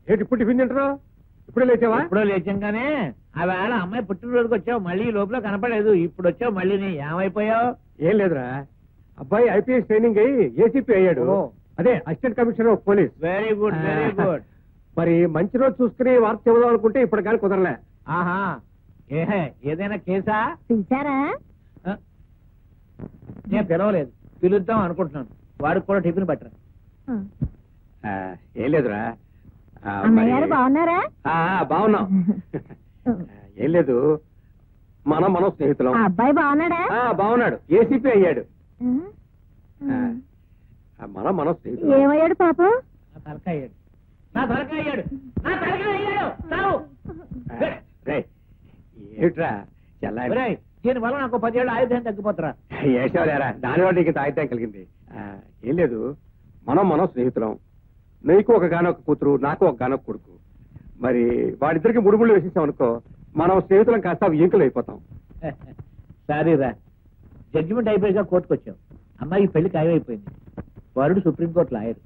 ఏంటి ఇప్పుడు టిఫిన్ తింటారు? ఇప్పుడే లేచావా? ఎప్పుడో లేచాం కానీ ఆ వేళ అమ్మాయి పుట్టినరోజుకి వచ్చావు, మళ్ళీ లోపల కనపడలేదు. ఇప్పుడు వచ్చావు మళ్ళీ ఏమైపోయావు? ఏం లేదురా, అబ్బాయి ఐపీఎస్ ట్రైనింగ్ అయ్యి ఏసీపీ అయ్యాడు. అదే assistant commissioner of police. Very good very good. మరి మంచి రోజు చూసుకుని వార్త చెబుదాం అనుకుంటే ఇప్పుడు కానీ కుదరలే. ఆహా, ఏదైనా కేసా? పిలిచారా? నేను పిలవలేదు, పిలుద్దాం అనుకుంటున్నాను. వాడికి కూడా టిఫిన్ పట్టరా. ఏం లేదురా. అన్నయ్య బాగున్నారా? బాగున్నాం. ఏం లేదు, మనం స్నేహితులం. అబ్బాయి బాగున్నాడా? బాగున్నాడు, ఏసీపీ అయ్యాడు. మనం స్నేహితులం. ఏమయ్యాడు పాపం? నా తలకాయ అయ్యాడు, నా తలకాయ అయ్యాడు, నా తలకాయ అయ్యాడు. ఏమిట్రా చెల్లాయి, దీని వల్ల నాకు 10 ఏళ్ళు ఆయుధం తగ్గిపోతారా? ఏసేవాలేరా, దానివల్ల నీకు తాయితం కలిగింది. ఏం లేదు, మనం స్నేహితులం. నీకు ఒక గానొక కూతురు, నాకు ఒక గానొక కొడుకు. మరి వాడిద్దరికి ముడుముళ్ళు వేసేసాం అనుకో, మనం స్నేహితులం కాస్త ఇంకులు అయిపోతాం. సారీరా, జడ్జిమెంట్ అయిపోయాక కోర్టుకు వచ్చాం. అమ్మాయికి పెళ్లి ఖాయమైపోయింది. వరుడు సుప్రీంకోర్టు లాయర్.